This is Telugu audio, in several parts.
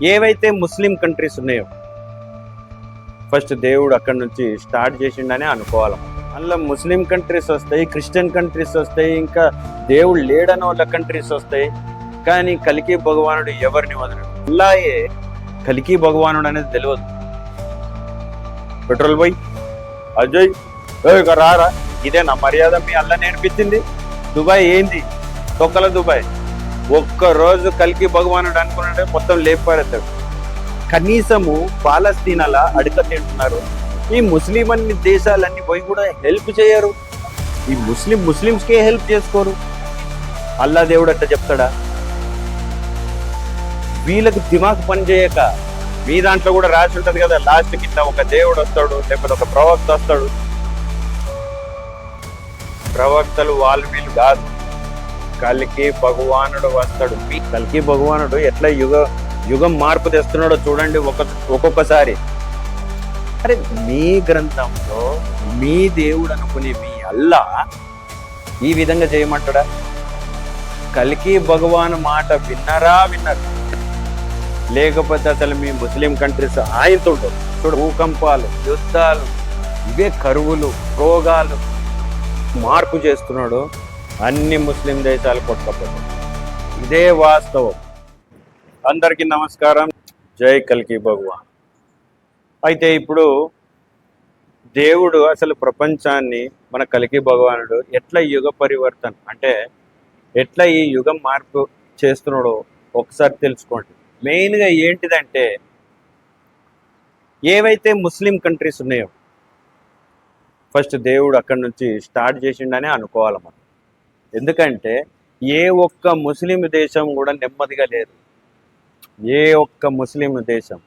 ఏవైతే ముస్లిం కంట్రీస్ ఉన్నాయో ఫస్ట్ దేవుడు అక్కడి నుంచి స్టార్ట్ చేసిండనే అనుకోవాలి. అందులో ముస్లిం కంట్రీస్ వస్తాయి, క్రిస్టియన్ కంట్రీస్ వస్తాయి, ఇంకా దేవుడు లేడని వాళ్ళ కంట్రీస్ వస్తాయి. కానీ కల్కి భగవానుడు ఎవరిని వదలడు. అల్లాయే కల్కి భగవానుడు అనేది తెలియదు. పెట్రోల్ పోయి అజయ్ రారా, ఇదే నా మర్యాద మీ అల్లా నేర్పించింది. దుబాయ్ ఏంది తొక్కల దుబాయ్. ఒక్కరోజు కల్కి భగవానుడు అనుకున్నాడే మొత్తం లేపారేస్తాడు. కనీసము పాలస్తీనాలా అడక తింటున్నారు. ఈ ముస్లిం అన్ని దేశాలన్నీ పోయి కూడా హెల్ప్ చేయరు. ఈ ముస్లిమ్స్కే హెల్ప్ చేసుకోరు. అల్లా దేవుడు అట్లా చెప్తాడా? వీళ్ళకి దిమాగ్ పని చేయక మీ దాంట్లో కూడా రాసి ఉంటది కదా, లాస్ట్ కింద ఒక దేవుడు వస్తాడు, లేకపోతే ఒక ప్రవక్త వస్తాడు. ప్రవక్తలు వీళ్ళు కాదు, కల్కి భగవానుడు వస్తాడు. కల్కి భగవానుడు ఎట్లా యుగం మార్పు తెస్తున్నాడో చూడండి ఒక్కొక్కసారి. అరే మీ గ్రంథంలో మీ దేవుడు అనుకునే మీ అల్లా ఈ విధంగా చేయమంటాడా? కల్కి భగవాన్ మాట విన్నారు, లేకపోతే అసలు మీ ముస్లిం కంట్రీస్ ఆయనతుంటారు. చూడు, భూకంపాలు, యుద్ధాలు, ఇవే కరువులు, రోగాలు మార్పు చేస్తున్నాడు. అన్ని ముస్లిం దేశాలు కొట్టుకపోతాయి. ఇదే వాస్తవం. అందరికీ నమస్కారం. జై కల్కి భగవాన్. అయితే ఇప్పుడు దేవుడు అసలు ప్రపంచాన్ని మన కల్కి భగవానుడు ఎట్లా యుగ పరివర్తన అంటే ఎట్లా ఈ యుగం మార్పు చేస్తున్నాడో ఒకసారి తెలుసుకోండి. మెయిన్గా ఏంటిదంటే ఏవైతే ముస్లిం కంట్రీస్ ఉన్నాయో ఫస్ట్ దేవుడు అక్కడి నుంచి స్టార్ట్ చేసిండనే అనుకోవాలి మనం. ఎందుకంటే ఏ ఒక్క ముస్లిం దేశం కూడా నెమ్మదిగా లేదు. ఏ ఒక్క ముస్లిం దేశం.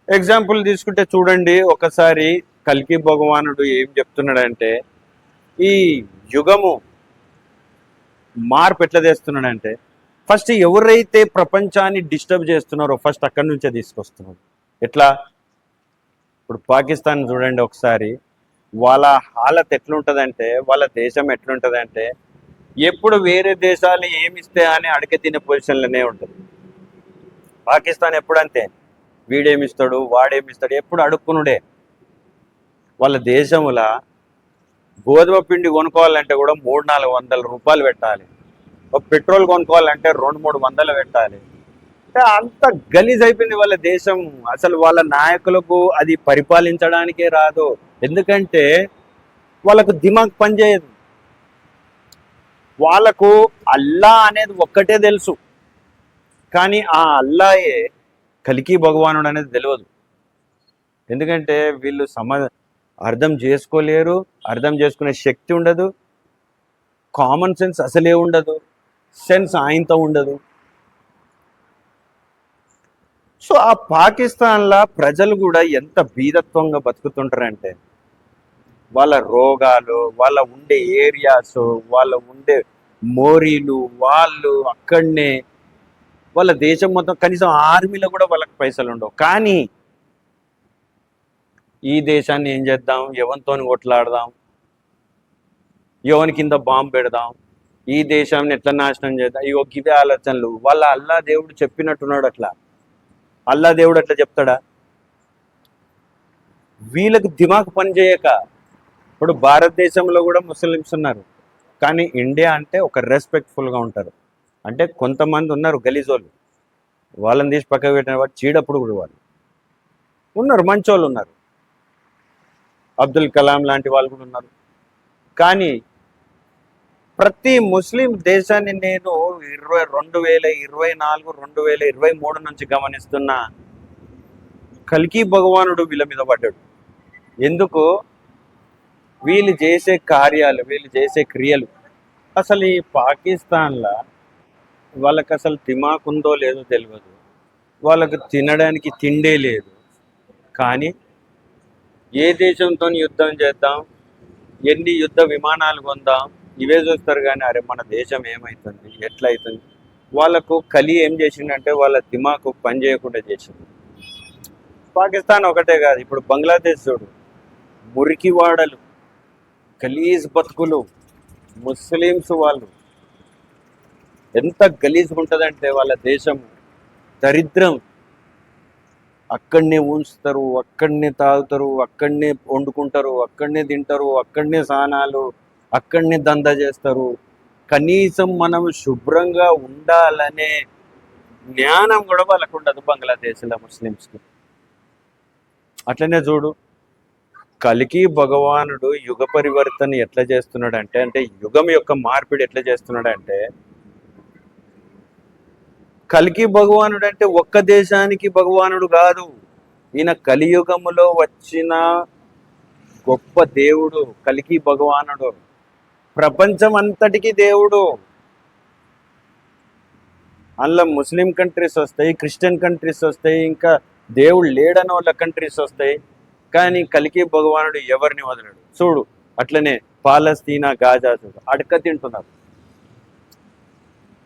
ఎగ్జాంపుల్ తీసుకుంటే చూడండి, ఒకసారి కల్కి భగవానుడు ఏం చెప్తున్నాడంటే ఈ యుగము మార్పు ఎట్లా తెస్తున్నాడంటే ఫస్ట్ ఎవరైతే ప్రపంచాన్ని డిస్టర్బ్ చేస్తున్నారో ఫస్ట్ అక్కడి నుంచే తీసుకొస్తున్నారు. ఎట్లా? ఇప్పుడు పాకిస్తాన్ చూడండి ఒకసారి, వాళ్ళ హాలత్ ఎట్లుంటుందంటే, వాళ్ళ దేశం ఎట్లుంటుందంటే ఎప్పుడు వేరే దేశాలు ఏమిస్తే అని అడిగే తినే పొజిషన్లోనే ఉంటుంది. పాకిస్తాన్ ఎప్పుడంతే, వీడేమిస్తాడు వాడేమిస్తాడు ఎప్పుడు అడుక్కునుడే. వాళ్ళ దేశంలో గోధుమ పిండి కొనుక్కోవాలంటే కూడా 300-400 రూపాయలు పెట్టాలి. ఒక పెట్రోల్ కొనుక్కోవాలంటే 200-300 పెట్టాలి. అంటే అంత గలీజ్ అయిపోయింది వాళ్ళ దేశం. అసలు వాళ్ళ నాయకులకు అది పరిపాలించడానికే రాదు. ఎందుకంటే వాళ్ళకు దిమాగ్ పనిచేయదు. వాళ్ళకు అల్లా అనేది ఒక్కటే తెలుసు, కానీ ఆ అల్లాయే కల్కి భగవానుడు అనేది తెలియదు. ఎందుకంటే వీళ్ళు అర్థం చేసుకోలేరు, అర్థం చేసుకునే శక్తి ఉండదు, కామన్ సెన్స్ అసలే ఉండదు, సెన్స్ ఆయనతో ఉండదు. సో ఆ పాకిస్తాన్లో ప్రజలు కూడా ఎంత బీదత్వంగా బతుకుతుంటారంటే వాళ్ళ రోగాలు, వాళ్ళ ఉండే ఏరియాస్, వాళ్ళ ఉండే మోరీలు, వాళ్ళు అక్కడనే వాళ్ళ దేశం మొత్తం కనీసం ఆర్మీలో కూడా వాళ్ళకి పైసలు ఉండవు. కానీ ఈ దేశాన్ని ఏం చేద్దాం, ఎవరితో కొట్లాడదాం, ఎవరి కింద బాంబు పెడదాం, ఈ దేశాన్ని ఎట్లా నాశనం చేద్దాం, ఇవో ఇవే ఆలోచనలు. వాళ్ళ అల్లా దేవుడు చెప్పినట్టున్నాడు. అట్లా అల్లా దేవుడు అట్లా చెప్తాడా? వీళ్ళకి దిమాగ్ పని చేయక. ఇప్పుడు భారతదేశంలో కూడా ముస్లిమ్స్ ఉన్నారు, కానీ ఇండియా అంటే ఒక రెస్పెక్ట్ఫుల్గా ఉంటారు. అంటే కొంతమంది ఉన్నారు గలీజోళ్ళు, వాళ్ళని తీసి పక్కకు పెట్టిన వాడు చీడప్పుడు కూడా వాళ్ళు ఉన్నారు, మంచోళ్ళు ఉన్నారు, అబ్దుల్ కలాం లాంటి వాళ్ళు కూడా ఉన్నారు. కానీ ప్రతి ముస్లిం దేశాన్ని నేను 2024-2023 నుంచి గమనిస్తున్న కల్కి భగవానుడు వీళ్ళ మీద పడ్డాడు. ఎందుకు? వీళ్ళు చేసే కార్యాలు, వీళ్ళు చేసే క్రియలు. అసలు ఈ పాకిస్తాన్లో వాళ్ళకి అసలు దిమాగ్ ఉందో లేదో తెలియదు, వాళ్ళకు తినడానికి తిండే లేదు. కానీ ఏ దేశంతో యుద్ధం చేద్దాం, ఎన్ని యుద్ధ విమానాలు కొందాం, ఇవే చూస్తారు. కానీ అరే మన దేశం ఏమవుతుంది, ఎట్లయితుంది? వాళ్ళకు కలి ఏం చేసిందంటే వాళ్ళ దిమాగ్ పని చేయకుండా చేసింది. పాకిస్తాన్ ఒకటే కాదు, ఇప్పుడు బంగ్లాదేశ్ చూడు, మురికి వాడలు, గలీజ్ బతుకులు, ముస్లిమ్స్ వాళ్ళు ఎంత గలీజ్గా ఉంటుందంటే వాళ్ళ దేశం దరిద్రం. అక్కడనే ఉంచుతారు, అక్కడనే తాగుతారు, అక్కడనే వండుకుంటారు, అక్కడనే తింటారు, అక్కడనే స్నానాలు, అక్కడనే దందా చేస్తారు. కనీసం మనం శుభ్రంగా ఉండాలనే జ్ఞానం కూడా వాళ్ళకు ఉండదు బంగ్లాదేశ్లో ముస్లిమ్స్కి. అట్లనే చూడు, కలికి భగవానుడు యుగ పరివర్తన ఎట్లా చేస్తున్నాడంటే, అంటే యుగం యొక్క మార్పిడి ఎట్లా చేస్తున్నాడంటే, కలికి భగవానుడు అంటే ఒక్క దేశానికి భగవానుడు కాదు. ఈయన కలియుగములో వచ్చిన గొప్ప దేవుడు కలికి భగవానుడు. ప్రపంచం అంతటికి దేవుడు. అందులో ముస్లిం కంట్రీస్ వస్తాయి, క్రిస్టియన్ కంట్రీస్ వస్తాయి, ఇంకా దేవుడు లేడని వాళ్ళ కంట్రీస్ వస్తాయి. కానీ కలికి భగవానుడు ఎవరిని వదలడు. చూడు, అట్లనే పాలస్తీనా, గాజా చూడు, అడక తింటున్నారు.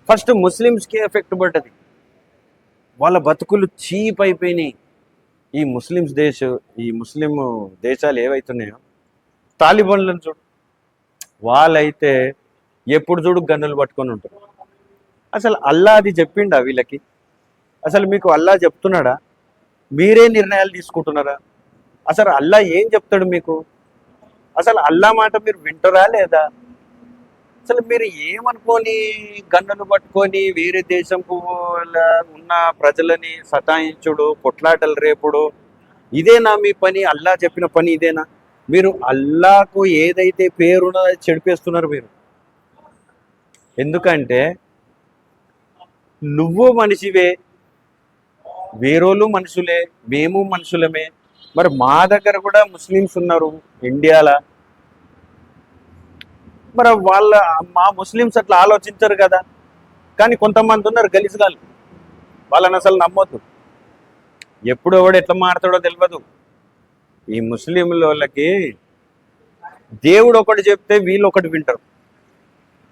ఫస్ట్ ముస్లిమ్స్కి ఎఫెక్ట్ పడ్డది. వాళ్ళ బతుకులు చీప్ అయిపోయినాయి. ఈ ముస్లిం దేశాలు ఏవైతున్నాయో, తాలిబాన్లను చూడు, వాళ్ళైతే ఎప్పుడు చూడు గన్నులు పట్టుకొని ఉంటారు. అసలు అల్లా అది చెప్పిండా వీళ్ళకి? అసలు మీకు అల్లా చెప్తున్నాడా? మీరే నిర్ణయాలు తీసుకుంటున్నారా? అసలు అల్లా ఏం చెప్తాడు మీకు? అసలు అల్లా మాట మీరు వింటారా లేదా? అసలు మీరు ఏమనుకొని గన్నులు పట్టుకొని వేరే దేశంకు ఉన్న ప్రజలని సతాయించుడు, కొట్లాటలు రేపుడు, ఇదేనా మీ పని? అల్లా చెప్పిన పని ఇదేనా? మీరు అల్లాకు ఏదైతే పేరునో అది చెడిపేస్తున్నారు మీరు. ఎందుకంటే నువ్వు మనిషివే, వేరోళ్ళు మనుషులే, మేము మనుషులమే. మరి మా దగ్గర కూడా ముస్లిమ్స్ ఉన్నారు ఇండియాలో. మరి మా ముస్లిమ్స్ అట్లా ఆలోచించరు కదా. కానీ కొంతమంది ఉన్నారు గలీజుగాళ్ళు, వాళ్ళని అసలు నమ్మొద్దు. ఎప్పుడు ఎవడు ఎట్లా మారుతాడో తెలియదు. ఈ ముస్లింలకి దేవుడు ఒకటి చెప్తే వీళ్ళు ఒకటి వింటారు.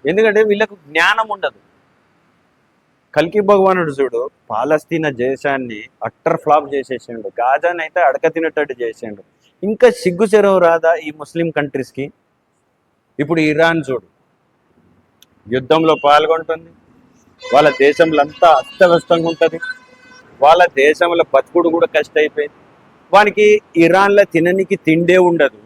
ఎందుకంటే వీళ్ళకు జ్ఞానం ఉండదు. కల్కి భగవానుడు చూడు, పాలస్తీనా దేశాన్ని అట్టర్ ఫ్లాప్ చేసేసిండు, గాజాని అయితే అడక తినేటట్టు చేసిండు. ఇంకా సిగ్గు చెరవు రాదా ఈ ముస్లిం కంట్రీస్కి? ఇప్పుడు ఇరాన్ చూడు, యుద్ధంలో పాల్గొంటుంది. వాళ్ళ దేశంలో అంతా అస్తవ్యస్తంగా ఉంటుంది. వాళ్ళ దేశంలో బతుకుడు కూడా కష్టం అయిపోయింది. వానికి ఇరాన్లో తిననికి తిండే ఉండదు.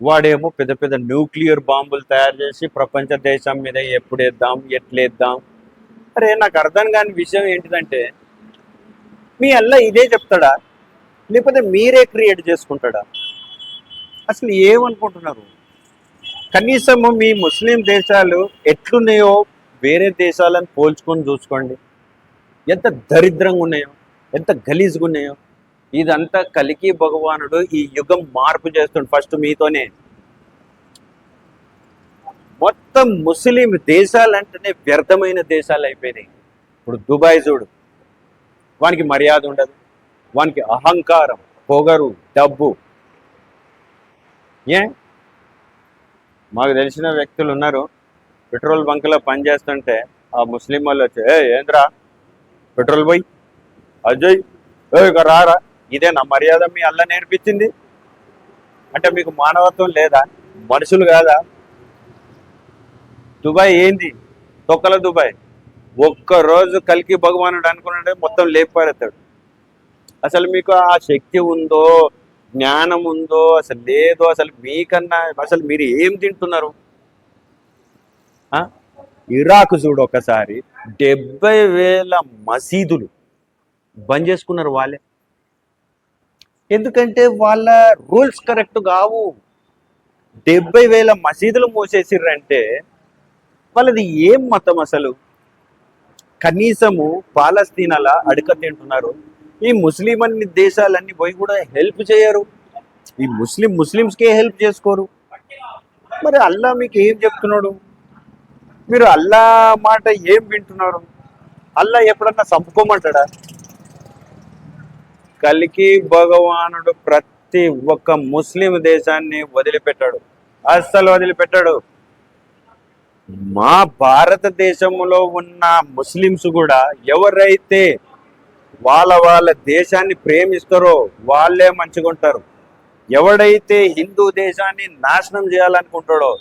వాడేమో పెద్ద పెద్ద న్యూక్లియర్ బాంబులు తయారు చేసి ప్రపంచ దేశం మీద ఎప్పుడేద్దాం, ఎట్లేద్దాం. అరే, నాకు అర్థం కాని విషయం ఏంటిదంటే, మీ అల్లా ఇదే చెప్తాడా, లేకపోతే మీరే క్రియేట్ చేసుకుంటాడా? అసలు ఏమనుకుంటున్నారు? కనీసము మీ ముస్లిం దేశాలు ఎట్లున్నాయో వేరే దేశాలను పోల్చుకొని చూసుకోండి. ఎంత దరిద్రంగా ఉన్నాయో, ఎంత గలీజ్గా ఉన్నాయో. ఇదంతా కలికి భగవానుడు ఈ యుగం మార్పు చేస్తుండు ఫస్ట్ మీతోనే. మొత్తం ముస్లిం దేశాలంటేనే వ్యర్థమైన దేశాలు అయిపోయినాయి. ఇప్పుడు దుబాయ్ చూడు, వానికి మర్యాద ఉండదు, వానికి అహంకారం, పొగరు, డబ్బు. మాకు తెలిసిన వ్యక్తులు ఉన్నారు, పెట్రోల్ బంక్లో పనిచేస్తుంటే ఆ ముస్లిం వాళ్ళు వచ్చి, ఏంద్రా పెట్రోల్ పోయి అజయ్ ఇక రారా, ఇదే నా మర్యాద మీ అల్ల నేర్పించింది అంటే మీకు మానవత్వం లేదా? మనుషులు కాదా? దుబాయ్ ఏంది? తొక్కల దుబాయ్. ఒక్కరోజు కలికి భగవానుడు అనుకున్నాడే మొత్తం లేపారెత్తాడు. అసలు మీకు ఆ శక్తి ఉందో, జ్ఞానం ఉందో అసలు లేదో? అసలు మీకన్నా అసలు మీరు ఏం తింటున్నారు? ఇరాక్ చూడు, ఒకసారి 70,000 మసీదులు బంద్ చేసుకున్నారు వాళ్ళే. ఎందుకంటే వాళ్ళ రూల్స్ కరెక్ట్ కావు. 70,000 మసీదులు మూసేసిర్రంటే వాళ్ళది ఏం మతం అసలు? కనీసము పాలస్తీనాలా అడక తింటున్నారు. ఈ ముస్లిం అన్ని దేశాలన్నీ పోయి కూడా హెల్ప్ చేయరు. ఈ ముస్లిమ్స్కే హెల్ప్ చేసుకోరు. మరి అల్లా మీకు ఏం చెప్తున్నాడు? మీరు అల్లా మాట ఏం వింటున్నారు? అల్లా ఎప్పుడన్నా చంపుకోమంటాడా? కలికి భగవానుడు ప్రతి ఒక్క ముస్లిం దేశాన్ని వదిలిపెట్టాడు, అస్సలు వదిలిపెట్టాడు. మా భారతదేశంలో ఉన్న ముస్లిమ్స్ కూడా ఎవరైతే వాళ్ళ దేశాన్ని ప్రేమిస్తారో వాళ్ళే మంచిగా ఉంటారు. ఎవడైతే హిందూ దేశాన్ని నాశనం చేయాలనుకుంటాడో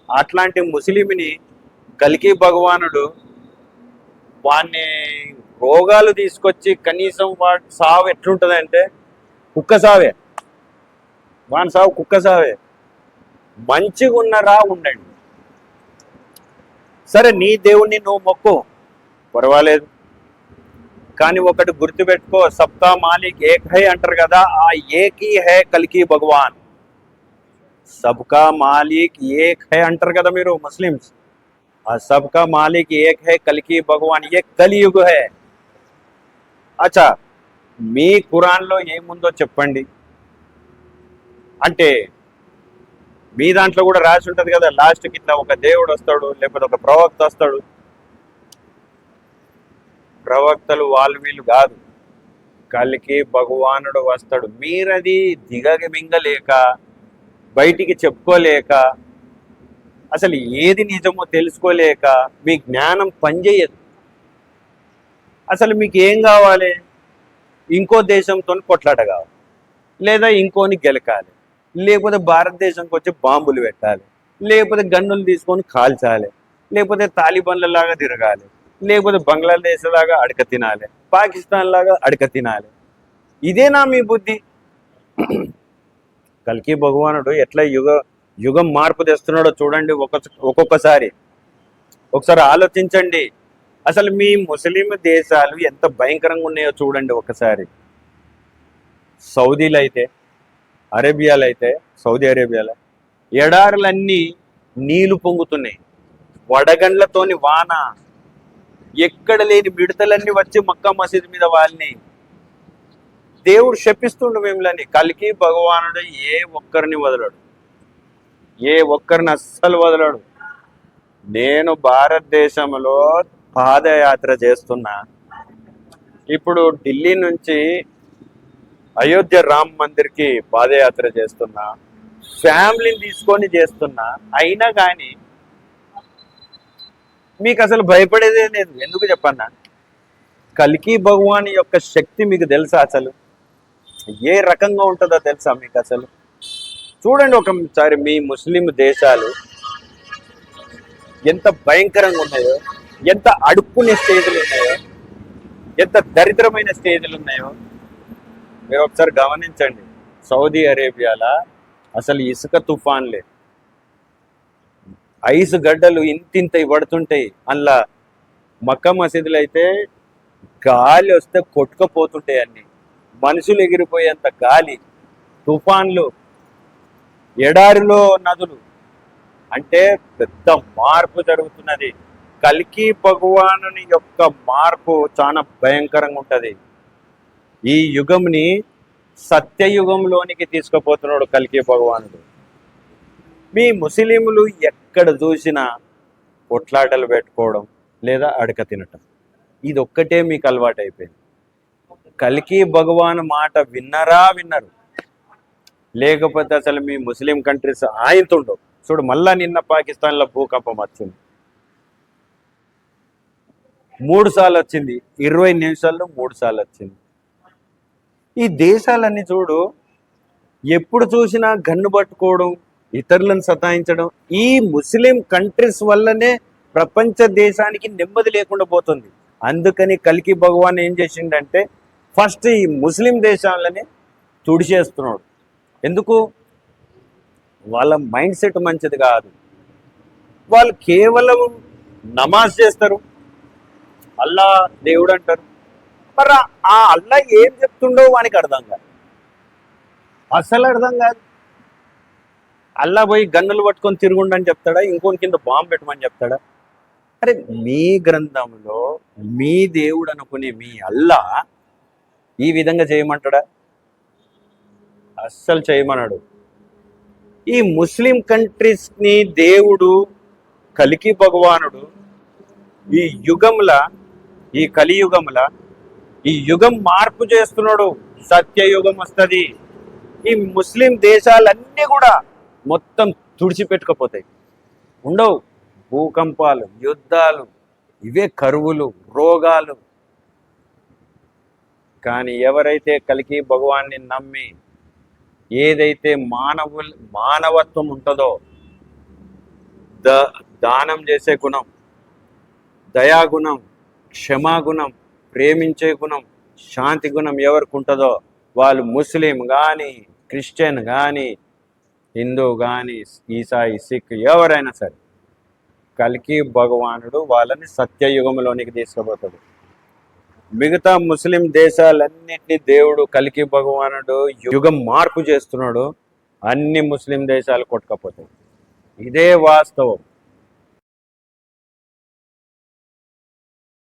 అట్లాంటి ముస్లింని కలికి భగవానుడు వాడిని రోగాలు తీసుకొచ్చి కనీసం వాడి సావు ఎట్లుంటుంది అంటే కుక్క సావే. వాని సావు కుక్క సావే. మంచిగా ఉన్నరా ఉండండి. సరే నీ దేవుణ్ణి నువ్వు మొక్కు, పర్వాలేదు. కానీ ఒకటి గుర్తుపెట్టుకో, సబ్కా మాలిక్ ఏక్ హై అంటారు కదా, ఆ ఏకీ హై కల్కి భగవాన్. సబ్కా మాలిక్ ఏక్ హై అంటారు కదా మీరు ముస్లిమ్స్. ఆ సబ్కా మాలిక్ ఏక్ హై కల్కి భగవాన్, ఏ కలియుగ హై. అచ్చా, మీ ఖురాన్లో ఏముందో చెప్పండి. అంటే మీ దాంట్లో కూడా రాసి ఉంటుంది కదా, లాస్ట్కి ఇట్లా ఒక దేవుడు వస్తాడు, లేకపోతే ఒక ప్రవక్త వస్తాడు. ప్రవక్తలు వాళ్ళు వీళ్ళు కాదు, కలికి భగవానుడు వస్తాడు. మీరది దిగమింగలేక, బయటికి చెప్పుకోలేక, అసలు ఏది నిజమో తెలుసుకోలేక మీ జ్ఞానం పనిచేయదు. అసలు మీకు ఏం కావాలి? ఇంకో దేశంతో కొట్లాట కావాలి, లేదా ఇంకోని గెలకాలి, లేకపోతే భారతదేశంకి వచ్చి బాంబులు పెట్టాలి, లేకపోతే గన్నులు తీసుకొని కాల్చాలి, లేకపోతే తాలిబాన్ల లాగా తిరగాలి, లేకపోతే బంగ్లాదేశ్ లాగా అడక తినాలి, పాకిస్తాన్ లాగా అడక తినాలి. ఇదేనా మీ బుద్ధి? కల్కి భగవానుడు ఎట్లా యుగం మార్పు తెస్తున్నాడో చూడండి. ఒక్కొక్కసారి ఒకసారి ఆలోచించండి. అసలు మీ ముస్లిం దేశాలు ఎంత భయంకరంగా ఉన్నాయో చూడండి ఒకసారి. సౌదీలో అయితే, అరేబియాలో అయితే, సౌదీ అరేబియాలో ఎడారులన్నీ నీళ్లు పొంగుతున్నాయి, వడగండ్లతోని వాన, ఎక్కడ లేని మిడతలన్నీ వచ్చి మక్కా మసీద్ మీద వాళ్ళని. దేవుడు శపిస్తుండు మిమ్మల్ని. కల్కి భగవానుడు ఏ ఒక్కరిని వదలడు, ఏ ఒక్కరిని అస్సలు వదలడు. నేను భారతదేశంలో పాదయాత్ర చేస్తున్నా. ఇప్పుడు ఢిల్లీ నుంచి అయోధ్య రామ్ మందిర్కి పాదయాత్ర చేస్తున్నా, ఫ్యామిలీని తీసుకొని చేస్తున్నా. అయినా కానీ మీకు అసలు భయపడేదే లేదు. ఎందుకు చెప్పన్నా? కల్కి భగవాన్ యొక్క శక్తి మీకు తెలుసా? అసలు ఏ రకంగా ఉంటుందో తెలుసా మీకు? అసలు చూడండి ఒకసారి మీ ముస్లిం దేశాలు ఎంత భయంకరంగా ఉన్నాయో, ఎంత అడుక్కునే స్టేజ్లు ఉన్నాయో, ఎంత దరిద్రమైన స్టేజ్లు ఉన్నాయో మీరు ఒకసారి గమనించండి. సౌదీ అరేబియాలో అసలు ఇసుక తుఫాన్లే, ఐస్ గడ్డలు ఇంతింత పడుతుంటాయి. అందులో మక్కా మసీదులు అయితే గాలి వస్తే కొట్టుకపోతుంటాయి, అన్ని మనుషులు ఎగిరిపోయేంత గాలి, తుఫాన్లు, ఎడారిలో నదులు. అంటే పెద్ద మార్పు జరుగుతున్నది. కల్కి భగవానుని యొక్క మార్పు చాలా భయంకరంగా ఉంటది. ఈ యుగంని సత్యయుగంలోనికి తీసుకుపోతున్నాడు కల్కి భగవానుడు. మీ ముస్లింలు ఎక్కడ చూసినా కొట్లాటలు పెట్టుకోవడం లేదా అడక తినటం, ఇది ఒక్కటే మీకు అలవాటు అయిపోయింది. కల్కి భగవాన్ మాట విన్నరు, లేకపోతే అసలు మీ ముస్లిం కంట్రీస్ ఆయంతుండవు. చూడు, మళ్ళా నిన్న పాకిస్తాన్లో భూకంపం వచ్చింది, 3 సార్లు వచ్చింది, 20 నిమిషాల్లో 3 సార్లు వచ్చింది. ఈ దేశాలన్నీ చూడు, ఎప్పుడు చూసినా గన్ను పట్టుకోవడం, ఇతరులను సతాయించడం. ఈ ముస్లిం కంట్రీస్ వల్లనే ప్రపంచ దేశానికి నెమ్మది లేకుండా పోతుంది. అందుకని కల్కి భగవాన్ ఏం చేసిండంటే ఫస్ట్ ఈ ముస్లిం దేశాలని తుడిచేస్తున్నాడు. ఎందుకు? వాళ్ళ మైండ్ సెట్ మంచిది కాదు. వాళ్ళు కేవలం నమాజ్ చేస్తారు, అల్లా దేవుడు అంటారు. మరి ఆ అల్లా ఏం చెప్తుండో వానికి అర్థం కాదు, అసలు అర్థం కాదు. అల్లా పోయి గన్నులు పట్టుకొని తిరుగుండని చెప్తాడా? ఇంకోని కింద బాంబు పెట్టమని చెప్తాడా? అరే, మీ గ్రంథంలో మీ దేవుడు అనుకునే మీ అల్లా ఈ విధంగా చేయమంటాడా? అస్సలు చేయమన్నాడు. ఈ ముస్లిం కంట్రీస్ని దేవుడు కల్కి భగవానుడు ఈ యుగంలో, ఈ కలియుగంలో ఈ యుగం మార్పు చేస్తున్నాడు. సత్యయుగం వస్తుంది. ఈ ముస్లిం దేశాలన్నీ కూడా మొత్తం తుడిచిపెట్టుకపోతాయి, ఉండవు. భూకంపాలు, యుద్ధాలు, ఇవే కరువులు, రోగాలు. కానీ ఎవరైతే కల్కి భగవాన్ని నమ్మి ఏదైతే మానవత్వం ఉంటుందో, దానం చేసే గుణం, దయాగుణం, క్షమాగుణం, ప్రేమించే గుణం, శాంతి గుణం ఎవరికి ఉంటుందో వాళ్ళు ముస్లిం కానీ, క్రిస్టియన్ కానీ, హిందూ కానీ, ఈసాయి, సిక్ ఎవరైనా సరే కల్కి భగవానుడు వాళ్ళని సత్యయుగంలోనికి తీసుకుపోతాడు. మిగతా ముస్లిం దేశాలన్నింటినీ దేవుడు కల్కి భగవానుడు యుగం మార్పు చేస్తున్నాడు. అన్ని ముస్లిం దేశాలు కొట్టుకపోతాయి. ఇదే వాస్తవం.